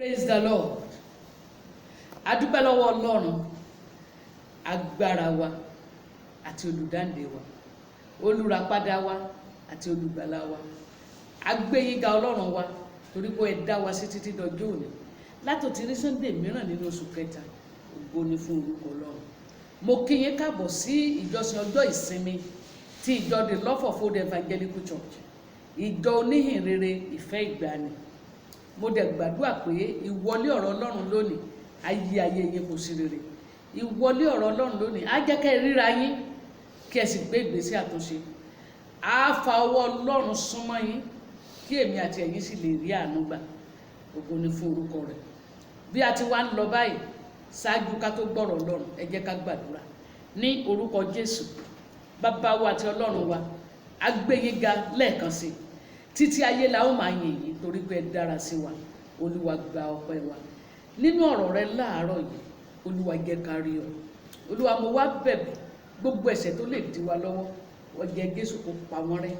Praise the Lord. Adúpẹ́ lọ́wọ́ Ọlọ́run, agbára wa àti olùdáǹdè wa, olùràpadà wa àti olùgbàlà wa. Agbéyìnga Ọlọ́run wa torí pé ẹ dá wa sí títí dọjọ́ òní. Látòtí rí Sunday mìíràn nínú oṣù kẹta, ògo ni fún orúkọ Ọlọ́run. Mo kí yín káàbọ̀ sí ìjọsìn ọjọ́ ìsinmi ti ìjọ The Love of Old Evangelical Church, ìjọ oníhìnrere ìfẹ́ ìgbàanì. Mo dẹ̀ gbàdúrà pé ìwọlé ọ̀rọ̀ Ọlọ́run lónìí ayé yín kò sí rere. Ìwọlé ọ̀rọ̀ Ọlọ́run lónìí á jẹ́ kẹ́ ríra yín kí ẹ sì gbé ìgbésẹ̀ àtúnṣe. Á fa ọwọ́ Ọlọ́run súnmọ́ yín kí èmi àti ẹ̀yin sì lè rí àánú gbà. Ògo ni fún orúkọ rẹ̀. Bí a ti wá ń lọ báyìí, ṣáájú ká tó gbọ́rọ̀ Ọlọ́run, ẹ jẹ́ ká gbàdúrà. Ní orúkọ Jésù, Bàbá wa àti Ọlọ́run wa, a gbé yín ga lẹ́ẹ̀kan sí. Títí ayé la ó máa yìn yín torí pé ẹ dára sí wa. Olúwa gba ọpẹ́ wa. Nínú ọ̀rọ̀ rẹ láàárọ̀ yìí, Olúwa jẹ́ ká rí ọ. Olúwa, mo wá bẹ̀bẹ̀ gbogbo ẹ̀ṣẹ̀ tó lè dí wa lọ́wọ́, ẹ̀jẹ̀ Jésù kó pa wọ́n rẹ́,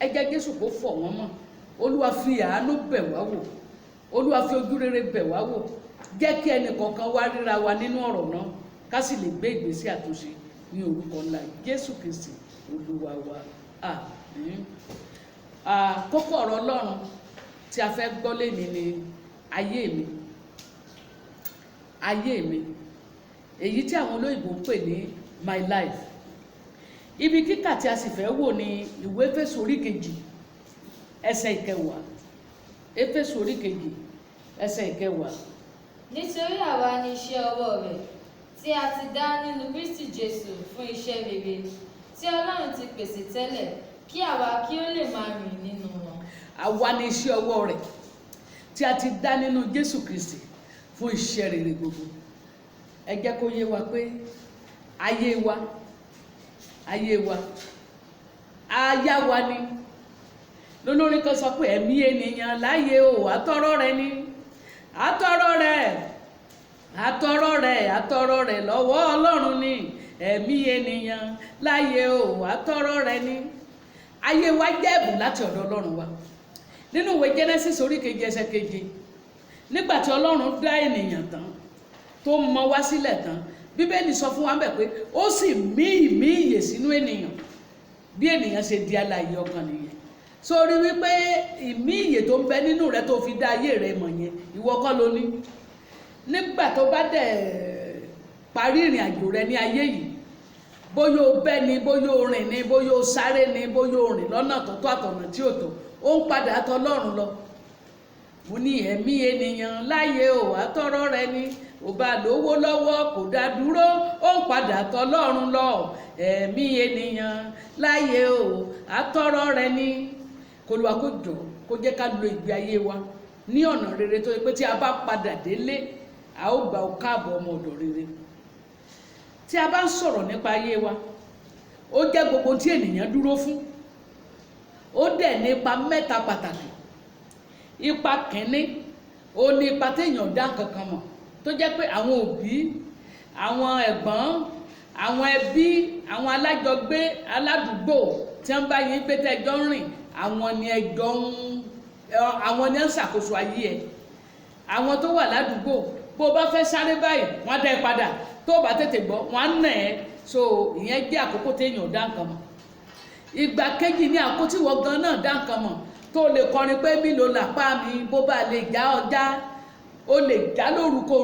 ẹ̀jẹ̀ Jésù kó fọ̀ wọ́n mọ́. Olúwa fi àánú bẹ̀ wá wò, Olúwa fi ojú rere bẹ̀ wá wò. Jẹ́ kí ẹnì kọ̀ọ̀kan wá ríra wa nínú ọ̀rọ̀ náà ká sì lè gbé ìgbésẹ̀ àtúnṣe ní orúkọ ńlá Jésù Kristi Olúwa wa. Àmín. Kókó ọ̀rọ̀ Ọlọ́run tí a fẹ́ gbọ́ lénìí ni ayé mi. Ayé mi, èyí tí àwọn olóyìnbó ń pè ní my life. Ibi kíkà tí a sì fẹ́ wò ní ìwé Éfésù orí kejì ẹsẹ̀ ìkẹwàá. Éfésù orí kejì ẹsẹ̀ ìkẹwàá. Nítorí àwa ni iṣẹ́ ọwọ́ rẹ̀ tí a ti dá nínú Kristi Jésù fún iṣẹ́ rere tí Ọlọ́run ti pèsè tẹ́lẹ̀ kí àwa kí ó lè máa rìn nínú wọn. Àwa ni iṣẹ́ ọwọ́ rẹ̀ tí a ti dá nínú Jésù Kristi fún iṣẹ́ rere gbogbo. Ẹ jẹ́ kó yé wa pé ayé wa aya wa ni. Lólórin kan sọ pé ẹ̀mí ènìyàn láyé o àtọ̀rọ̀ rẹ̀ ni, àtọ̀rọ̀ rẹ̀ lọ́wọ́ Ọlọ́run ni. Ẹ̀mí ènìyàn láyé o àtọ̀rọ̀ rẹ̀ ni. Ayé wa jẹ́ ẹ̀bùn láti ọ̀dọ̀ Ọlọ́run wa. Nínú ìwé Genesis orí keje ẹsẹ̀ keje, nígbà tí Ọlọ́run dá ènìyàn tán tó mọ wá sílẹ̀ tán, Bíbélì sọ fún wa bẹ̀ pé ó sì mí ìmí ìyè sínú ènìyàn. Bí ènìyàn ṣe di alààyè ọkàn nìyẹn. Sórí wípé ìmí ìyè tó ń bẹ nínú rẹ tó fi dá ayé rẹ mọ̀ yẹn, ìwọ kọ́ ló ní. Nígbà tó bá dẹ̀ parí ìrìn àjò rẹ ní ayé yìí, bóyá o bẹ́ ni, bóyá o rìn ni, bóyá o sáré ni, bóyá o rìn lọ́nà tó tó àtọ̀nà tí ò tó, ó ń padà tọ̀ Ọlọ́run lọ. Mo ní ẹ̀mí ènìyàn láyé o àtọ̀rọ̀ rẹ̀ ni. Ò bá lówó lọ́wọ́ kò dá dúró, ó ń padà tọ̀ Ọlọ́run lọ. Ẹ̀mí ènìyàn láyé o àtọ̀rọ̀ rẹ̀ ni. K'Olúwa kó jọ kó jẹ́ ká lo ìgbé ayé wa ní ọ̀nà rere tó yẹ pé tí a bá padà délé, a ó gbà ó káàbọ̀ ọmọ ọ̀dọ̀ rere. Tí a bá ń sọ̀rọ̀ nípa ayé wa, ó jẹ́ gbogbo tí ènìyàn dúró fún. Ó dẹ̀ ní ipa mẹ́ta pàtàkì. Ipa kìíní, ó ní ipa téèyàn dá kankan mọ̀, tó jẹ́ pé àwọn òbí, àwọn ẹ̀gbọ́n, àwọn ẹbí, àwọn alájọgbé, aládùúgbò tí wọ́n bá yín pé tẹ́jọ́ ń rìn, àwọn ni ń ṣàkóso ayé ẹ̀. Àwọn tó wà ládùúgbò, bó o bá fẹ́ sáré báyìí, wọ́n á dá ẹ padà. Tó o bá tètè gbọ́, wọ́n á nà ẹ́. So ìyẹn jẹ́ àkókò téèyàn dá nǹkan mọ̀. Ìgbà kejì ni àkókò tí wọ́n gan náà dá nǹkan mọ̀, tó lè kọrin pé mi ló làpá mi, bó bá lè já ọjà, ó lè já lóru kó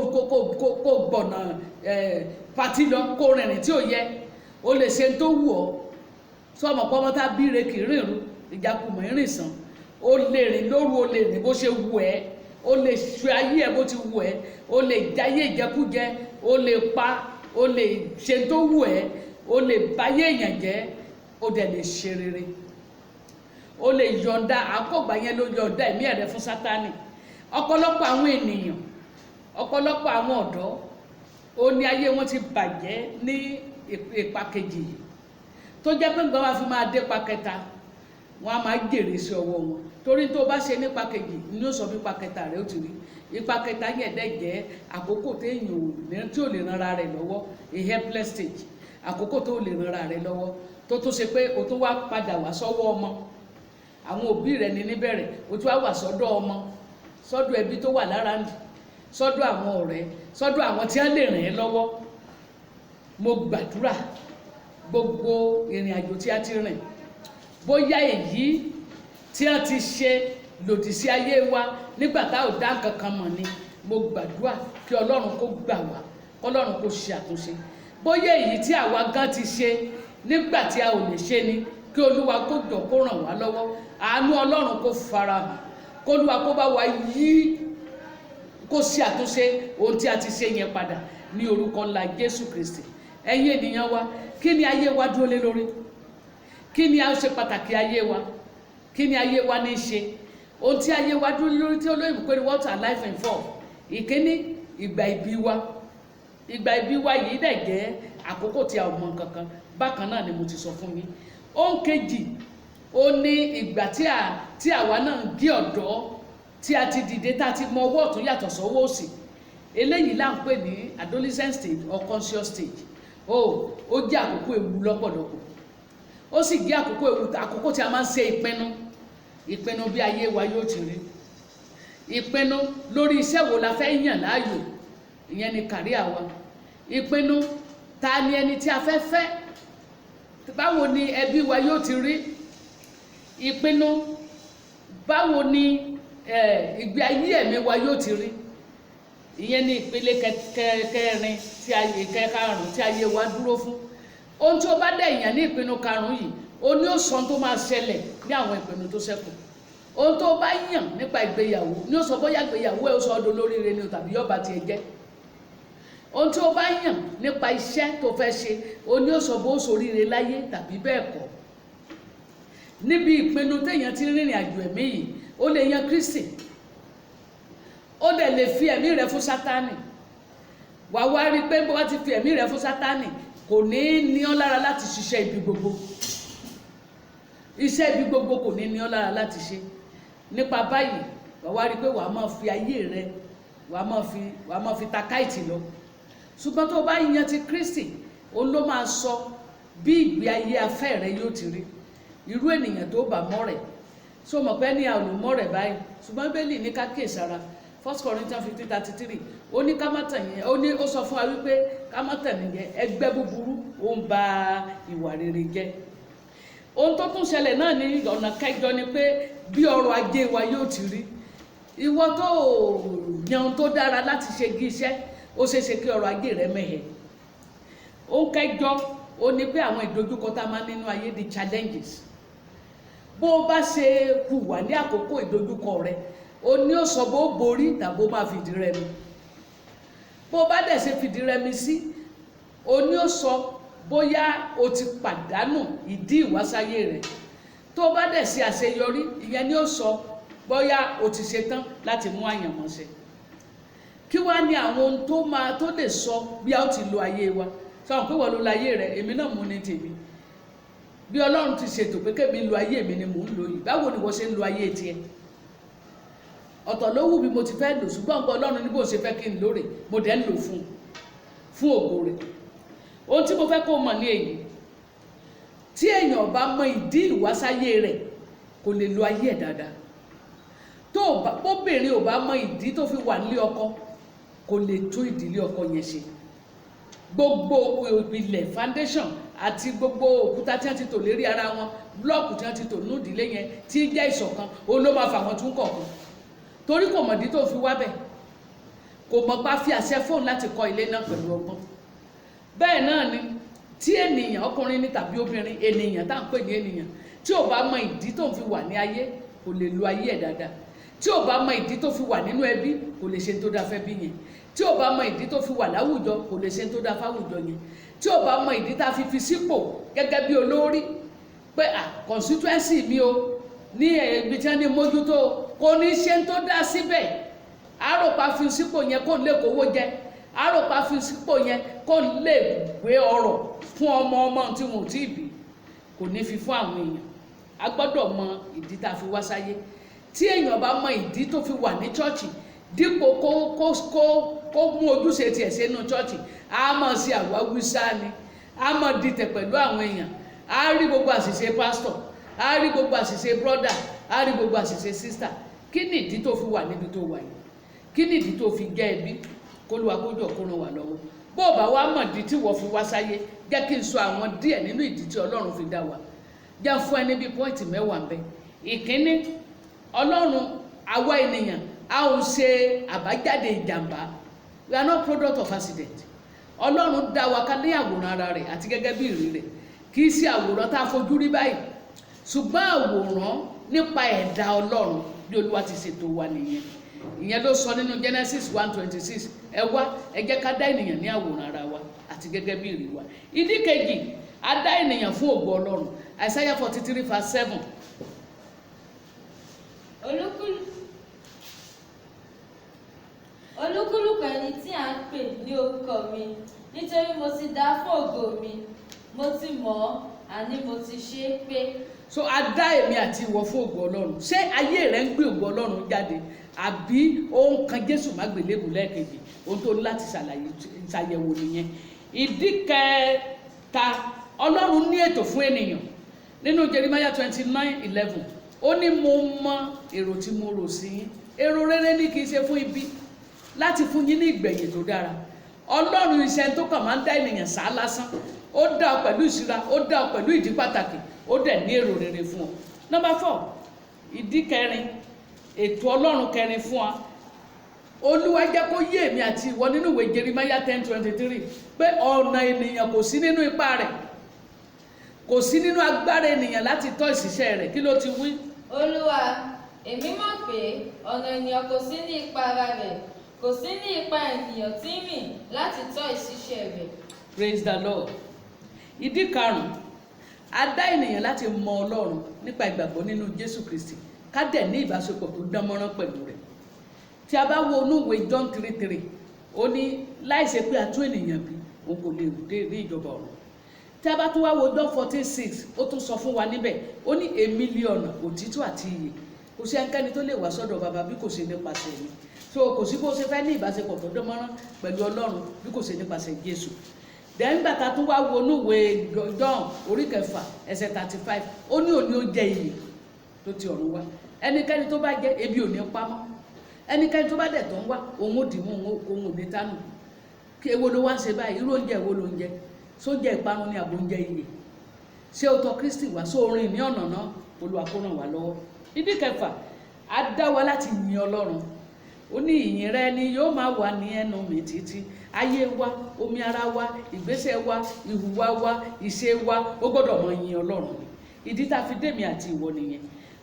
gbọ̀nà pàtí lọ, kó rìnrìn tí ò yẹ, ó lè ṣe tó wù ọ́. Sọmọ pọ́nmọ́ tá bíire kì í rìnrìn, ìjákùmọ̀ ìrìn sàn. Ó lè rìn lóru, ó lè rìn bó ṣe wù ẹ́, ó lè ṣe ayé ẹ bó ti wù ẹ́, ó lè jáyé ìjẹkújẹ, ó lè pa, ó lè ṣe tó wù ẹ́, ó lè báyé èèyàn jẹ́, ó dẹ̀ lè ṣe rere. Ó lè yọ̀ǹda àkọ́gbà yẹn ló yọ̀ǹda ẹ̀mí ẹ̀rẹ́ fún Sátánì. Ọ̀pọ̀lọpọ̀ àwọn ènìyàn, ọ̀pọ̀lọpọ̀ àwọn ọ̀dọ́, ó ní ayé wọn ti bàjẹ́ ní ipa kejì yìí, tó jẹ́ pé nǹkan wá fi máa dé ipa kẹta, wọ́n á máa jèrè sí ọwọ́ wọn. Torí tó bá ṣe nípa kejì ni ó sọ bí ipa kẹta rẹ̀ ó ti rí. Ipa kẹta yẹn dẹ̀ jẹ́ àkókò téèyàn tí ò lè ranra rẹ̀ lọ́wọ́, a helpless stage. Àkókò tó lè ranra rẹ̀ lọ́wọ́, tó ṣe pé o tún wá padà wá sọ́wọ́ ọmọ. Àwọn òbí rẹ̀ ní níbẹ̀rẹ̀, o tún wá wà sọ́dọ̀ ọmọ, sọ́dọ̀ ẹbí tó wà lára ń sọ́dọ̀ àwọn ọ̀rẹ́, sọ́dọ̀ àwọn tí wọ́n lè ràn ẹ́ lọ́wọ́. Mo gbàdúrà gbogbo ìrìn àjò tí a ti rìn, bóyá èyí tí a ti ṣe lòdì sí ayé wa nígbà tá ò dá nǹkan kan mọ̀ ni, mo gbàdúrà kí Ọlọ́run kó gbà wá, kọ́lọ́run kó ṣe àtúnṣe. Bóyá èyí tí àwa gan ti ṣe nígbà tí a ò lè ṣe ni, kí Olúwa kó jọ kó ràn wá lọ́wọ́, àánú Ọlọ́run kó farahàn, kó Olúwa kó bá wa yí, kó ṣe àtúnṣe ohun tí a ti ṣe yẹn padà ní orúkọ ńlá Jésù Kristi. Ẹ̀yin ènìyàn wa, kí ni ayé wa dúró lé lórí? Kí ni a ṣe pàtàkì ayé wa? Kí ni ayé wa ní í ṣe? Ohun tí ayé wa dúró lé lórí tí olóyìnbó pé ní what are life in for? Ìkíní, ìgbà ìbí wa. Ìgbà ìbí wa yìí dẹ̀ jẹ́ àkókò tí a ò mọ nǹkan kan. Bákan náà ni mo ti sọ fún yín. Ohun kejì, ó ní ìgbà tí àwa náà ń gé ọ̀dọ́, tí a ti dìde, tá a ti mọ ọwọ́ ọ̀tún yàtọ̀ sọ́wọ́ òsì. Eléyìí là ń pè ní adolescent stage or conscious stage. Ó jẹ́ àkókò ewu lọ́pọ̀lọpọ̀. Ó sì jẹ́ àkókò ewu, àkókò tí a máa ń ṣe ìpinnu bí ayé wa yóò ti rí. Ìpinnu lórí iṣẹ́ wo la fẹ́ yàn láàyò, ìyẹn ni kàríà wa. Ìpinnu ta ni ẹni tí a fẹ́ fẹ́, báwo ni ẹbí wa yóò ti rí. Ìpinnu báwo ni ìgbé ayé ẹ̀mí wa yóò ti rí. Ìyẹn ni ìpele kẹrin tí ayé karùn-ún tí ayé wa dúró fún. Ohun tí ó bá dẹ̀ yàn ní ìpinnu karùn-ún yìí, ó ní ó sọ tó máa ṣẹlẹ̀ ní àwọn ìpinnu tó ṣẹ́kù. Ohun tó bá yàn nípa ìgbéyàwó ní ó sọ bóyá ìgbéyàwó ẹ̀ ó sọ ọdún lóríire ni tàbí yọba tiẹ̀ jẹ́. Ohun tí ó bá yàn nípa iṣẹ́ tó fẹ́ ṣe, ó ní ó sọ bó ṣoríire láyé tàbí bẹ́ẹ̀ kọ́. Níbi ìpinnu téèyàn ti rìnrìn àjò ẹ̀mí yìí, ó lè yan Kristi, ó dẹ̀ lè fi ẹ̀mí rẹ̀ fún Sátánì. Wà wá rí pé bó bá ti fi ẹ̀mí rẹ̀ fún Sátánì, kò ní ọ́ lára láti ṣiṣẹ́ ibi gbogbo. Iṣẹ́ ibi gbogbo kò ní ọ́ lára láti ṣe. Nípa báyìí, wà wá rí pé wà á máa fi ayé rẹ̀, wà á máa fi ta káìtì lọ. Ṣùgbọ́n tó bá yan ti Kristi, òun ló máa sọ bí ìgbé ayé afẹ́ rẹ̀ yóò ti rí. Irú ènìyàn tó bá mọ́ rẹ̀, so mọ̀ pé ní a ò lè mọ́ rẹ̀ báyìí. Ṣùgbọ́n Bíbélì ní ká kíyèsára. 1 Corinthians 15:33, ó ní ká má tàn yẹn, ó sọ fún wa wípé ká má tàn nìyẹn, ẹgbẹ́ búburú ó ń ba ìwà rere jẹ́. Ohun tó tún ṣẹlẹ̀ náà ní ọ̀nà kẹjọ ni pé bí ọrọ̀ ajé wa yóò ti rí. Ìwọ tó yan ohun tó dára láti ṣe gí iṣẹ́, ó ṣeé ṣe kí ọrọ̀ ajé rẹ mẹ́hẹ̀. Ohun kẹjọ, ó ní pé àwọn ìdojúkọ tá a máa nínú ayé di challenges. Bó o bá ṣe hùwà ní àkókò ìdojúkọ rẹ, ó ní ó sọ bó borí tàbí ó máa fìdí rẹmi. Bó bá dẹ̀ ṣe fìdí rẹmi sí, ó ní ó sọ bóyá o ti pàdánù ìdí ìwásáyé rẹ̀. Tó bá dẹ̀ ṣe àṣeyọrí, ìyẹn ni ó sọ bóyá o ti ṣetán láti mú àyànmọ́ ṣe. Kí wá ní àwọn ohun tó lè sọ bí a ó ti lo ayé wa? Sọ pé wọ́n lo láyé rẹ̀, èmi náà mú ní tèmi. Bí Ọlọ́run ti ṣètò pé kémi lo ayé mi ni mò ń lo yìí, báwo ni wọ́n ṣe ń lo ayé tiẹ̀? Ọ̀tọ̀ ló wù bí mo ti fẹ́ lò, ṣùgbọ́n nǹkan Ọlọ́run ní bó ṣe fẹ́ kí n lò rè, mo dẹ̀ ń lò fún ògo rẹ̀. Ohun tí mo fẹ́ kó mọ̀ ní èyí, tí èèyàn bá mọ ìdí ìwásáyé rẹ̀, kò lè lo ayé ẹ̀ dáadáa. Bóbìnrin ò bá mọ ìdí tó fi wà nílé ọkọ, kò lè tún ìdílé ọkọ yẹn ṣe. Gbogbo ìpìlẹ̀ foundation àti gbogbo òkúta tí wọ́n ti tò lérí ara wọn, blọọkù tí wọ́n ti tò nínú ìdílé yẹn tí jẹ́ ìṣọ̀kan, òun ló máa fà wọ́n tún kọ̀ọ̀kan. Torí kò mọ̀dí tó fi wá bẹ̀, kò mọ̀ pa fi àṣẹ fóun láti kọ́ ilé náà pẹ̀lú ọgbọ́n. Bẹ́ẹ̀ náà ni tí ènìyàn, ọkùnrin ní tàbí obìnrin, ènìyàn tá à ń pè ní ènìyàn, tí ò bá mọ ìdí tó fi wà ní ayé, kò lè lo ayé ẹ̀ dáadáa. Tí ò bá mọ ìdí tó fi wà nínú ẹbí, kò lè ṣe tó dáa fẹ́ bí yẹn. Tí ò bá mọ ìdí tó fi wà láwùjọ, kò lè ṣe tó dáa fáwùjọ yẹn. Tí ò bá mọ ìdí tá a fi sípò gẹ́gẹ́ bí olórí, pé constituency mi o ní ibi tí wọ́n ní mójútó, kò ní ṣe tó dá síbẹ̀. Àròpá fi sípò yẹn kó lè kówó jẹ, àròpá fi sípò yẹn kó lè gbé ọrọ̀ fún ọmọ tí wọn ò tí ì bí, kò ní fi fún àwọn èèyàn. A gbọ́dọ̀ mọ ìdí tá a fi wá sáyé. Tí èèyàn bá mọ ìdí tó fi wà ní chọ́ọ̀chì, dípò kó mú ojúṣe tiẹ̀ sínú chọ́ọ̀chì, a máa ṣe àwáwí sáà ni, a máa dìtẹ̀ pẹ̀lú àwọn èèyàn, a rí gbogbo àṣìṣe pásítọ̀, a rí gbogbo àṣìṣe brọ́dà, a rí gbogbo àṣìṣe sísítà. Kí ni ìdí tó fi wà níbi tó wà yìí? kí nìdí tó fi jẹ́ ẹbí? k'Olúwa kó jọ̀ọ́ kó ràn wá lọ́wọ́. bó o bá wá mọ̀ ìdí tí wọ́n fi wá sáyé, jẹ́ kí n sọ àwọn díẹ̀ nínú ìdí tí Ọlọ́run fi dá wa. jẹ́ fún ẹ níbi pọ́ìntì mẹ́wàá ń bẹ. ìkíní, Ọlọ́run, àwa ènìyàn a ò ṣe àbájáde ìjàmbá. We are not product of accident. Ọlọ́run dá wa ká ní àwòrán ara rẹ̀ àti gẹ́gẹ́ bí ìrí rẹ̀. kì í ṣe àwòrán tá a fojú rí báyìí, ṣùgbọ́n àwòrán nípa ẹ̀dá Ọlọ́run bí Olúwa ti ṣètò wa nìyẹn. ìyẹn ló sọ nínú Genesis 1:26, ẹ wá ẹ jẹ́ ká dá ènìyàn ní àwòrán ara wa àti gẹ́gẹ́ bí ìrí wa. ìdí kejì, a dá ènìyàn fún ògo Ọlọ́run. Isaiah 43:7. olúkúlùkù ẹni tí à ń pè ní orúkọ mi, nítorí mo ti dá fún ògo mi, mo ti mọ̀ ọ́, àní mo ti ṣe é pé. So a dá èmi àti ìwọ fún ògo Ọlọ́run. ṣé ayé rẹ ń gbé ògo Ọlọ́run jáde, àbí ohun kan Jésù má gbélébùú lẹ́ẹ̀kejì? ohun tó ní láti ṣàyẹ̀wò nìyẹn. ìdí kẹta, Ọlọ́run ní ètò fún ènìyàn. nínú Jeremiah 29:11, ó ní mo mọ èrò tí mo rò sí yín, èrò rere ní kì í ṣe fún ibi, láti fún yín ní ìgbẹ̀yìn tó dára. Ọlọ́run iṣẹ́ tó kàn máa ń dá ènìyàn sá lásán. ó dá ọ pẹ̀lú ìṣúra, ó dá ọ pẹ̀lú ìdí pàtàkì, ó dẹ̀ ní èrò rere fún ọ. Number 4, ìdí kẹrin, ètò Ọlọ́run kẹrin fún wa. Olúwa jẹ́ kó yé èmi àti ìwọ nínú ìwé Jeremiah 10:23 pé ọ̀nà ènìyàn kò sí nínú ipá rẹ̀, kò sí nínú agbára ènìyàn láti tọ́ ìṣiṣẹ́ rẹ̀. kí ló ti wí? Olúwa, èmi mọ̀ pé ọ̀nà ènìyàn kò sí ní ipá ara rẹ̀, kò sí ní ipá ènìyàn tí ń rìn láti tọ́ ìṣiṣẹ́ rẹ̀. Praise the Lord. ìdí karùn-ún, a dá ènìyàn láti mọ Ọlọ́run nípa ìgbàgbọ́ nínú Jésù Kristi, ká dẹ̀ ní ìbáṣepọ̀ tó dán mọ́rán pẹ̀lú rẹ̀. tí a bá wo inú ìwé John 3:3, ó ní láìṣe pé a tún ènìyàn bí, òun kò lè dé ní ìjọba ọ̀run. tí a bá tún wá wo John 14:6, ó tún sọ fún wa níbẹ̀, ó ní èmi lé ọ̀nà, òtítọ́ àti ìyè, kò sí ẹnikẹ́ni tó lè wá sọ́dọ̀ bàbá bí kò ṣe nípasẹ̀ mi. so kò sí bó ṣe fẹ́ ní ìbáṣepọ̀ tó dán mọ́rán pẹ̀lú Ọlọ́run bí kò ṣe nípasẹ̀ Jésù. dẹ́n gbà tá tún wá wo inú ìwé John 4:35, ó ní òní ó jẹ ìyè tó ti ọ̀run wá. ẹnikẹ́ni tó bá jẹ, ebi ò ní pamọ́. ẹnikẹ́ni tó bá dẹ̀ tó ń wá, òun ò dì mú, òun ò ní tánù. kí èwo ló wá ń ṣe báyìí? irú oúnjẹ wo ló ń jẹ? sóúnjẹ ìparun ni àbò oúnjẹ ìyè? ṣé o tọ̀ Kristi wá? sóorin ní ọ̀nà náà? Olúwa kó ràn wá lọ́wọ́. ìdí kẹfà, a dá wa láti yin Ọlọ́run. ó ní ìyìn rẹ ni yóò máa wà ní ẹnu mi títí. ayé wa, omi ara wa, ìgbésẹ̀ wa, ìhùwà wa, ìṣe wa, ó gbọ́dọ̀ mọ yin Ọlọ́run. ìdí tá a fi dé mi àti ìwọ nìyẹn.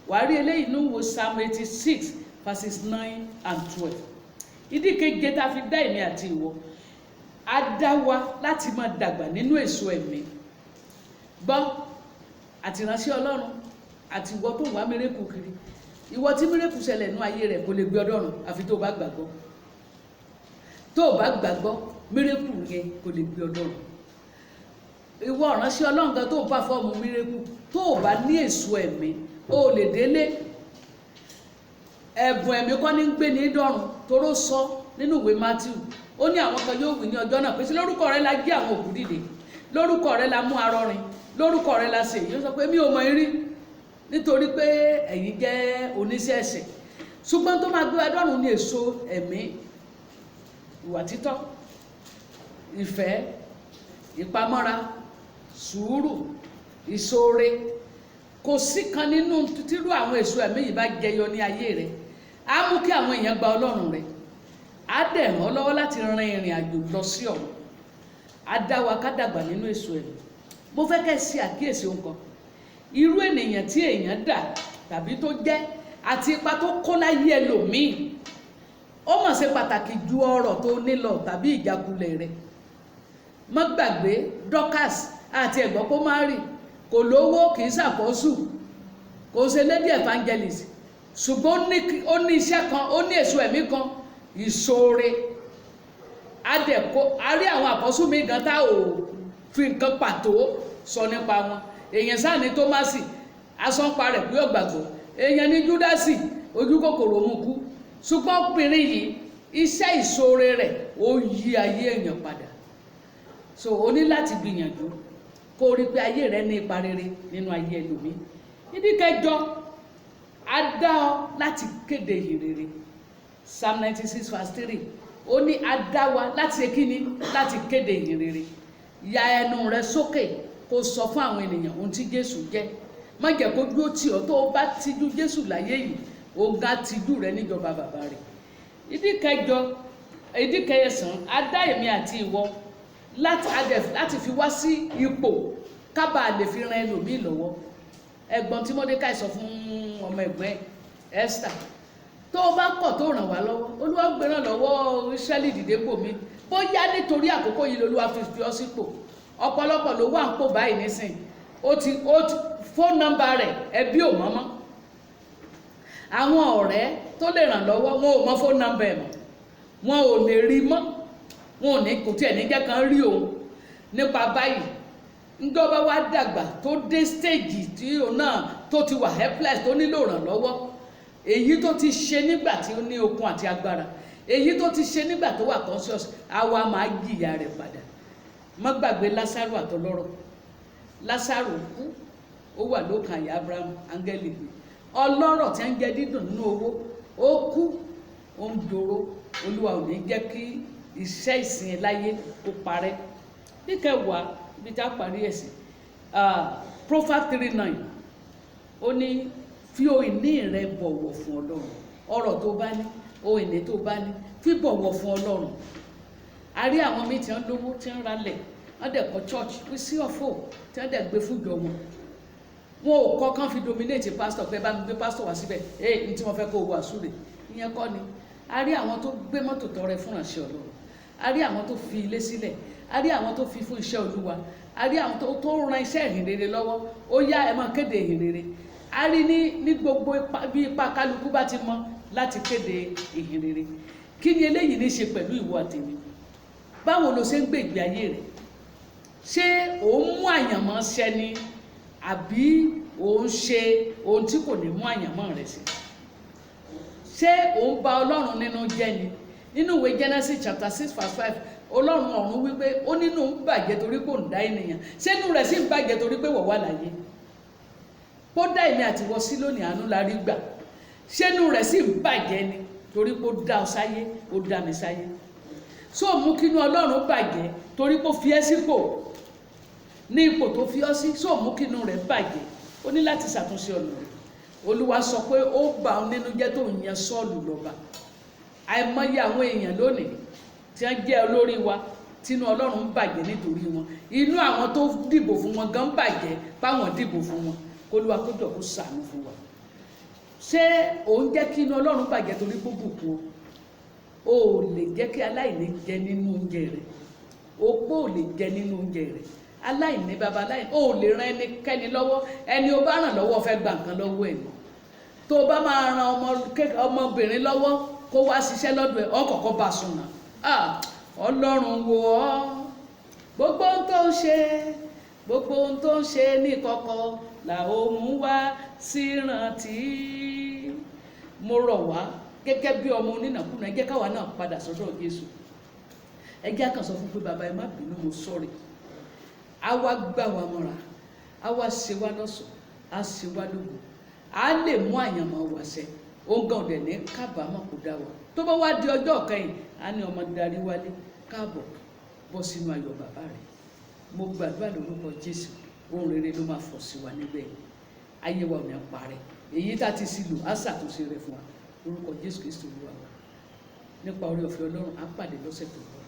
wàá rí eléyìí nínú wo Psalm 86:9-12. ìdí keje tá a fi dá èmi àti ìwọ, a dá wa láti máa dàgbà nínú èso ẹ̀mí. gbọ́, àtìránṣẹ́ Ọlọ́run àti ìwọ tó ń wá mérékù kiri, ìwọ tí mérékù ṣẹlẹ̀ nínú ayé rẹ̀ kò lè gbé ọdọ́run àfi tó bá gbàgbọ́. tó o bá gbàgbọ́, mérékù yẹn kò lè gbé ọdọ́run. ìwọ ìránṣẹ́ Ọlọ́run kan tó ń pàfọ́ọ̀mù mérékù, tó o bá ní èso ẹ̀mí, o lè délé. ẹ̀bùn ẹ̀mí kọ́ ní ń gbé ní dọ́run, toró sọ nínú ìwé Matthew, ó ní àwọn kan yóò wí ní ọjọ́ náà pé sí lórúkọ rẹ la jí àwọn òkú dìde, lórúkọ rẹ la mú arọ rìn, lórúkọ rẹ la ṣe èyí. ó sọ pé mi ò mọ irí, nítorí pé ẹ̀yin jẹ́ oníṣẹ́ ẹ̀ṣẹ̀. ṣùgbọ́n tó máa gbé wa dọ́run ní èso ẹ̀mí: ìwà títọ́, ìfẹ́, ìpamọ́ra, sùúrù, ìṣoore. kò sí kan nínú tírú àwọn èso ẹ̀mí yìí bá jẹyọ ní ayé rẹ̀, á mú kí àwọn èèyàn gba Ọlọ́run rẹ̀, á dẹ̀ ràn ọ́ lọ́wọ́ láti rin ìrìn àjò lọ sí ọ̀run. á dá wa ká dàgbà nínú èso ẹ̀mí. mo fẹ́ kẹ́ ṣe àkíyèsí ohun kan: irú ènìyàn tí èèyàn dà tàbí tó jẹ́ àti ipa tó kó láyé ẹlòmíì, ó mọ̀ ṣe pàtàkì ju ọrọ̀ tó nílò tàbí ìjákulẹ̀ rẹ̀. má gbàgbé Dorcas àti ẹ̀gbọ́n kó má rì, kò lówó, kì í ṣàpọ́sù, kò ṣe lady evangelist, ṣùgbọ́n ó ní iṣẹ́ kan, ó ní èso ẹ̀mí kan: ìṣoore. a rí àwọn àpọ́sù mi gan tá ò fi nǹkan pàtó sọ nípa wọn. èèyàn sáà ní Tómásì, asọ́npa rẹ̀ pé ó gbàgbọ́. èèyàn ní Júdásì, ojú kòkòrò mú kú. ṣùgbọ́n obìnrin yìí, iṣẹ́ ìṣoore rẹ̀ ó yí ayé èèyàn padà. so o ní láti gbìyànjú kó rí pé ayé rẹ ní ipa rere nínú ayé ẹlòmíì. ìdí kẹjọ, a dá ọ láti kéde ìhìn rere. Psalm 96 verse 3 ó ní a dá wa láti ṣe kíni láti kéde ìyìn rere. Ya ẹnu rẹ sókè kó sọ fún àwọn ènìyàn ohun tí Jésù jẹ́. Má jẹ́ kó dúró tì ọ́ tó o bá tijú Jésù láyé yìí òun á tijú rẹ níjọba bàbá rẹ̀. Ìdí kẹsàn-án a dá èmi àti ìwọ láti fi wá sí ipò ká bàa lè fi ran ẹlòmíì lọ́wọ́. Ẹ̀gbọ́n tí Mọ́dékáì sọ fún ọmọ ẹ̀gbọ́n Esther, tó o bá kọ̀ tó ràn wá lọ́wọ́ Olúwa gbé ràn lọ́wọ́ Ísírẹ́lì dìde pò mí, bóyá nítorí àkókò yìí lolúwa fi ọ́ sípò. Ọ̀pọ̀lọpọ̀ ló wà ń pò báyìí nísìn, ó ti fóònù nọ́mbà rẹ̀ ẹbí ò mọ́mọ́. Àwọn ọ̀rẹ́ tó lè ràn lọ́wọ́ wọn ò mọ fóònù nọ́mbà ẹ̀ mọ́, wọn ò lè rí mọ́, wọn ò ní kò tí ẹ̀ ní jẹ́ kan rí òun. Nípa báyìí ńjọba wa dàgbà tó dé stage tí òun náà tó ti wà helpless tó nílò ìrànlọ́wọ́, èyí tó ti ṣe nígbà tí ó ní okun àti agbára, èyí tó ti ṣe nígbà tó wà conscious, àwa máa jìyà rẹ̀ padà. Má gbàgbé Lásárù àtọlọ́rọ̀. Lásárù kú ó wà lókàn àyà Abraham, áńgẹ́lì gbé. Ọlọ́rọ̀ tí ń jẹ dídùn nínú owó ó kú ó ń dòró. Olúwa ò ní jẹ́ kí iṣẹ́ ìsìn láyé kó parẹ́. Ní kẹwàá ibi tá a parí ẹ̀ sí Proverbs 3:9 ó ní fi ohun ìní rẹ bọ̀wọ̀ fún Ọlọ́run. Ọrọ̀ tó bá ní, ohun ìní tó bá ní, fi bọ̀wọ̀ fún Ọlọ́run. A rí àwọn míì tí wọ́n lówó tí wọ́n ralẹ̀, wọ́n dẹ̀ kọ́ church wí sí ọ̀fọ̀ tí wọ́n dẹ̀ gbé fújọ wọn. Wọn ò kọ́ kán fi dominate pastor pé bá mi gbé pastor wá síbẹ̀ ní tí wọ́n fẹ́ kó o wàásù rẹ̀. Ìyẹn kọ́ ni. A rí àwọn tó gbé mọ́tò tọrẹ fún ìránṣẹ́ Ọlọ́run, a rí àwọn tó fi ilé sílẹ̀, a rí àwọn tó fi fún iṣẹ́ Olúwa, a rí àwọn tó ran iṣẹ́ ìhìn rere lọ́wọ́. Ó yá ẹ máa kéde ìhìn rere. A rí ní gbogbo bí ipa kálukú bá ti mọ láti kéde ìhìn rere. Kí ni eléyìí ní ṣe pẹ̀lú ìwọ àtèmi? Báwo lo ṣe ń gbé ìgbé ayé rẹ̀? Ṣé ò ń mú àyànmọ́ ṣẹ ni àbí ò ń ṣe ohun tí kò ní mú àyànmọ́ rẹ̀ sí? Ṣé ò ń bà Ọlọ́run nínú jẹ́ ni? Nínú ìwé Genesis chapter 6 verse 5 Ọlọ́run ọ̀run wípé ó nínú ń bàjẹ́ torí kò ń dá ènìyàn. Ṣé inú rẹ̀ sì ń bàjẹ́ torí pé wọ́n wà láyé? Bó dá èmi àti wọ sí lónìí àánú la rí gbà. Ṣé inú rẹ̀ sì ń bàjẹ́ ni torí pé ó dá ọ sáyé, ó dá mi sáyé? Ṣó mú kí inú Ọlọ́run bàjẹ́ torí pé ó fi ẹ́ sípò ní ipò tó fi ọ́ sí? Ṣó mú kí inú rẹ̀ bàjẹ́? Ó ní láti ṣàtúnṣe ọ̀nà rẹ̀. Olúwa sọ pé ó bà ọ́ nínú jẹ́ tó ń yan Sọ́ọ̀lù lọ́ba. Àìmọye àwọn èèyàn lónìí tí wọ́n jẹ́ olórí wa tínú Ọlọ́run ń bàjẹ́ nítorí wọn. Inú àwọn tó dìbò fún wọn gan bàjẹ́ páwọn dìbò fún wọn. Olúwa kó jọ̀ọ́ kó ṣàánú fún wa. Ṣé ò ń jẹ́ kí inú Ọlọ́run bàjẹ́ torí pé ó bùkún ọ? O ò lè jẹ́ kí aláìní jẹ nínú oúnjẹ rẹ̀. Opó ò lè jẹ nínú oúnjẹ rẹ̀. Aláìní baba aláìní, o ò lè ran ẹnikẹ́ni lọ́wọ́. Ẹni o bá ràn lọ́wọ́ fẹ́ gba nǹkan lọ́wọ́ ẹ̀. Tó o bá máa ran ọmọbìnrin lọ́wọ́ kó wá ṣiṣẹ́ lọ́dọ̀ ẹ̀, ọ kọ́kọ́ bá sùn náà. Ọlọ́run wò ọ́, gbogbo ohun tó ń ṣe, gbogbo ohun tó ń ṣe ní ìkọ̀kọ̀ là ó mú wá sí ìrántí. Mo rọ̀ wá gẹ́gẹ́ bí ọmọ onínàkúnà, ẹ jẹ́ káwa náà padà sọ́dọ̀ Jésù. Ẹ jẹ́ kàn sọ fún pé bàbá ẹ má bínú, mo sọ̀rọ̀. A wá gbà wá mọ́ra, a wá ṣe wá lọ́ṣọ̀ọ́, a ṣe wá lógo, a lè mú àyànmọ́ wa ṣẹ. Ó gan ọ̀dẹ̀ ní kábàámọ̀ kó dá wa. Tó bá wá di ọjọ́ kẹyìn, a ní ọmọ darí wálé, káàbọ̀ bọ́ sínú ayọ̀ bàbá rẹ̀. Mo gbàdúrà lórúkọ Jésù, ohun rere ló máa fọ̀ sí wa níbẹ̀. Ayé wa ò ní parẹ́. Èyí tá ti sí lò á ṣàtúnṣe rẹ̀ fún wa lórúkọ Jésù Kristi Olúwa wa. Nípa oore ọ̀fẹ́ Ọlọ́run á pàdé lọ́sẹ̀ tó ń bọ̀.